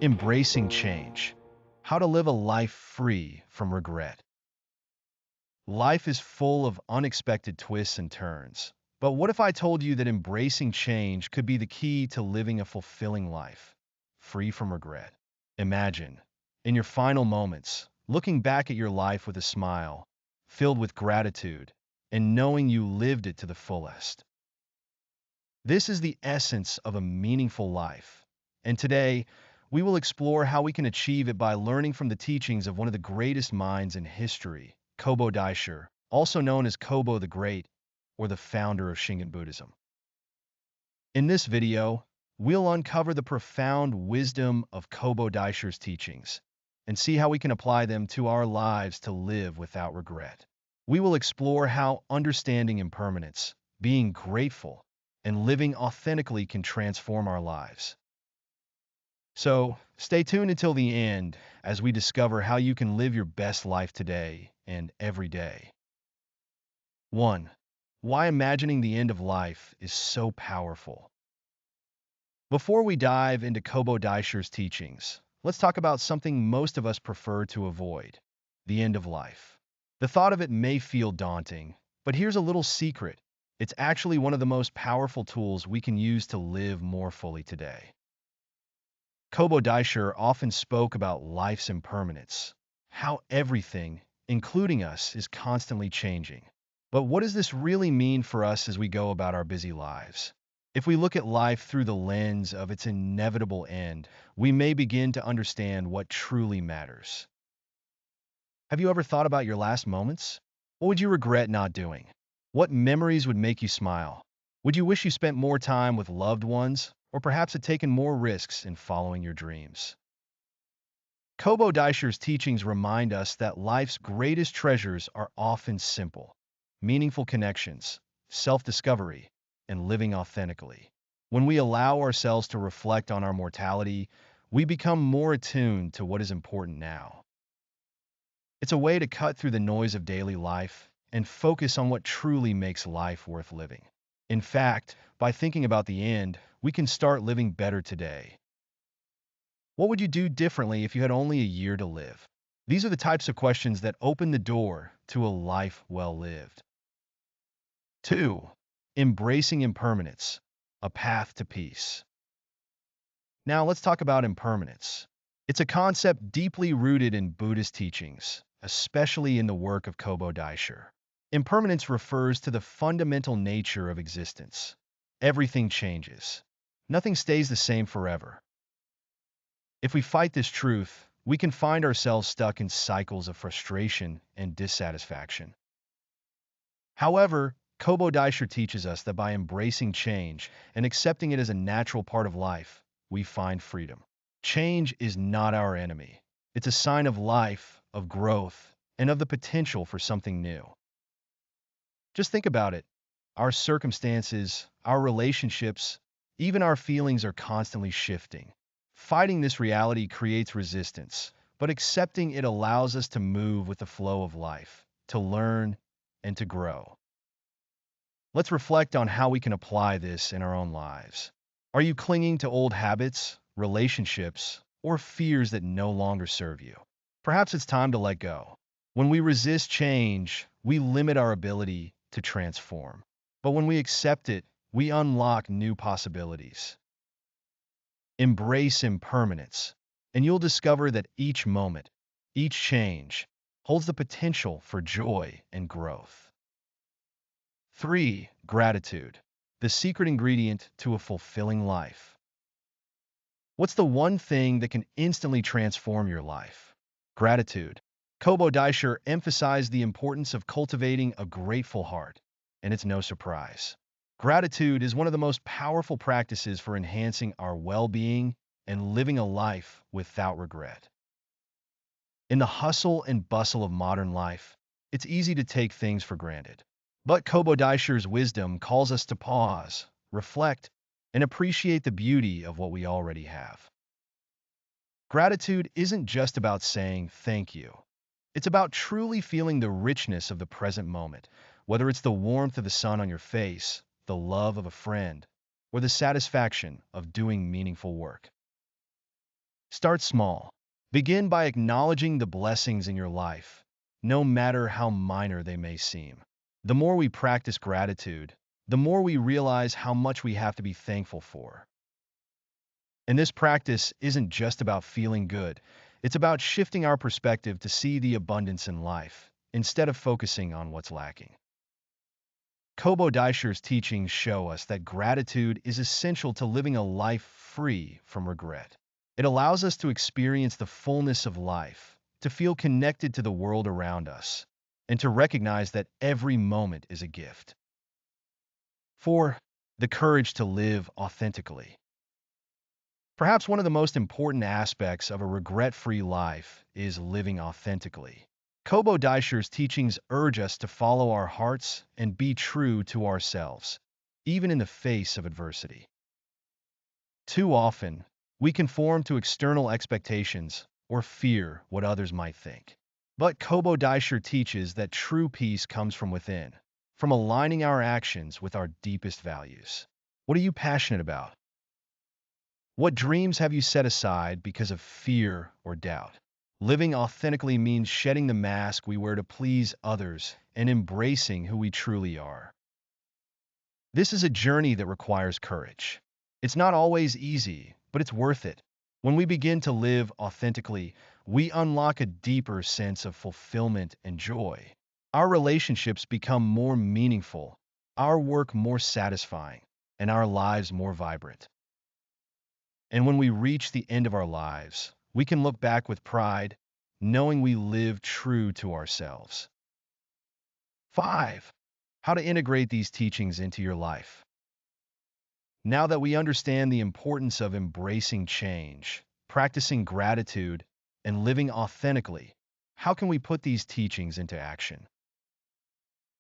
Embracing change. How to live a life free from regret. Life is full of unexpected twists and turns. But what if I told you that embracing change could be the key to living a fulfilling life, free from regret? Imagine, in your final moments, looking back at your life with a smile, filled with gratitude, and knowing you lived it to the fullest. This is the essence of a meaningful life. And today, we will explore how we can achieve it by learning from the teachings of one of the greatest minds in history, Kōbō-Daishi, also known as Kōbō the Great, or the founder of Shingon Buddhism. In this video, we'll uncover the profound wisdom of Kōbō-Daishi's teachings and see how we can apply them to our lives to live without regret. We will explore how understanding impermanence, being grateful, and living authentically can transform our lives. So, stay tuned until the end as we discover how you can live your best life today and every day. 1. Why imagining the end of life is so powerful. Before we dive into Kōbō-Daishi's teachings, let's talk about something most of us prefer to avoid: the end of life. The thought of it may feel daunting, but here's a little secret. It's actually one of the most powerful tools we can use to live more fully today. Kōbō-Daishi often spoke about life's impermanence, how everything, including us, is constantly changing. But what does this really mean for us as we go about our busy lives? If we look at life through the lens of its inevitable end, we may begin to understand what truly matters. Have you ever thought about your last moments? What would you regret not doing? What memories would make you smile? Would you wish you spent more time with loved ones, or perhaps had taken more risks in following your dreams? Kōbō-Daishi's teachings remind us that life's greatest treasures are often simple: meaningful connections, self-discovery, and living authentically. When we allow ourselves to reflect on our mortality, we become more attuned to what is important now. It's a way to cut through the noise of daily life and focus on what truly makes life worth living. In fact, by thinking about the end, we can start living better today. What would you do differently if you had only a year to live? These are the types of questions that open the door to a life well lived. 2. Embracing impermanence, a path to peace. Now let's talk about impermanence. It's a concept deeply rooted in Buddhist teachings, especially in the work of Kōbō-Daishi. Impermanence refers to the fundamental nature of existence. Everything changes. Nothing stays the same forever. If we fight this truth, we can find ourselves stuck in cycles of frustration and dissatisfaction. However, Kōbō-Daishi teaches us that by embracing change and accepting it as a natural part of life, we find freedom. Change is not our enemy. It's a sign of life, of growth, and of the potential for something new. Just think about it. Our circumstances, our relationships, even our feelings are constantly shifting. Fighting this reality creates resistance, but accepting it allows us to move with the flow of life, to learn, and to grow. Let's reflect on how we can apply this in our own lives. Are you clinging to old habits, relationships, or fears that no longer serve you? Perhaps it's time to let go. When we resist change, we limit our ability to transform. But when we accept it, we unlock new possibilities. Embrace impermanence, and you'll discover that each moment, each change, holds the potential for joy and growth. 3. Gratitude, the secret ingredient to a fulfilling life. What's the one thing that can instantly transform your life? Gratitude. Kōbō-Daishi emphasized the importance of cultivating a grateful heart, and it's no surprise. Gratitude is one of the most powerful practices for enhancing our well-being and living a life without regret. In the hustle and bustle of modern life, it's easy to take things for granted. But Kōbō-Daishi's wisdom calls us to pause, reflect, and appreciate the beauty of what we already have. Gratitude isn't just about saying thank you. It's about truly feeling the richness of the present moment, whether it's the warmth of the sun on your face, the love of a friend, or the satisfaction of doing meaningful work. Start small. Begin by acknowledging the blessings in your life, no matter how minor they may seem. The more we practice gratitude, the more we realize how much we have to be thankful for. And this practice isn't just about feeling good, it's about shifting our perspective to see the abundance in life, instead of focusing on what's lacking. Kōbō-Daishi's teachings show us that gratitude is essential to living a life free from regret. It allows us to experience the fullness of life, to feel connected to the world around us, and to recognize that every moment is a gift. 4. The courage to live authentically. Perhaps one of the most important aspects of a regret-free life is living authentically. Kōbō-Daishi's teachings urge us to follow our hearts and be true to ourselves, even in the face of adversity. Too often, we conform to external expectations or fear what others might think. But Kōbō-Daishi teaches that true peace comes from within, from aligning our actions with our deepest values. What are you passionate about? What dreams have you set aside because of fear or doubt? Living authentically means shedding the mask we wear to please others and embracing who we truly are. This is a journey that requires courage. It's not always easy, but it's worth it. When we begin to live authentically, we unlock a deeper sense of fulfillment and joy. Our relationships become more meaningful, our work more satisfying, and our lives more vibrant. And when we reach the end of our lives, we can look back with pride, knowing we lived true to ourselves. 5. How to integrate these teachings into your life. Now that we understand the importance of embracing change, practicing gratitude, and living authentically, how can we put these teachings into action?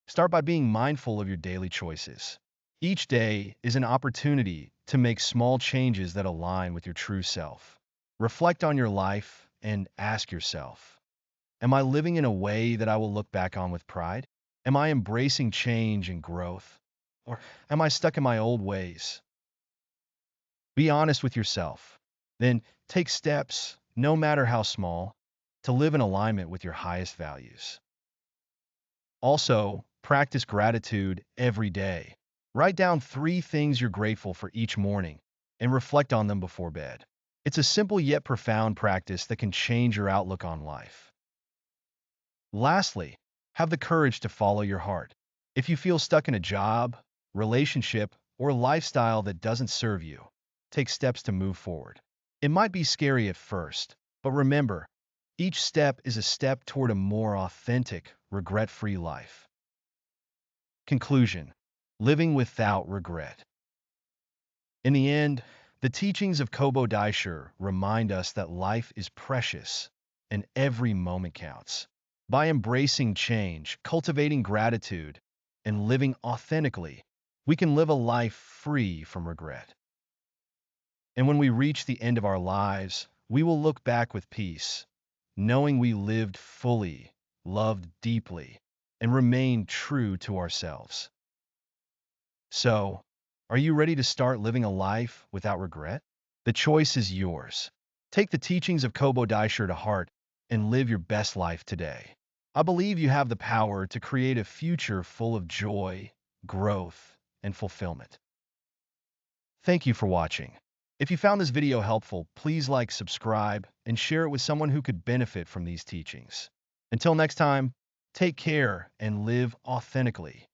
Start by being mindful of your daily choices. Each day is an opportunity to make small changes that align with your true self. Reflect on your life and ask yourself, am I living in a way that I will look back on with pride? Am I embracing change and growth? Or am I stuck in my old ways? Be honest with yourself. Then take steps, no matter how small, to live in alignment with your highest values. Also, practice gratitude every day. Write down 3 things you're grateful for each morning and reflect on them before bed. It's a simple yet profound practice that can change your outlook on life. Lastly, have the courage to follow your heart. If you feel stuck in a job, relationship, or lifestyle that doesn't serve you, take steps to move forward. It might be scary at first, but remember, each step is a step toward a more authentic, regret-free life. Conclusion: living without regret. In the end, the teachings of Kōbō-Daishi remind us that life is precious and every moment counts. By embracing change, cultivating gratitude, and living authentically, we can live a life free from regret. And when we reach the end of our lives, we will look back with peace, knowing we lived fully, loved deeply, and remained true to ourselves. So, are you ready to start living a life without regret? The choice is yours. Take the teachings of Kōbō-Daishi to heart and live your best life today. I believe you have the power to create a future full of joy, growth, and fulfillment. Thank you for watching. If you found this video helpful, please like, subscribe, and share it with someone who could benefit from these teachings. Until next time, take care and live authentically.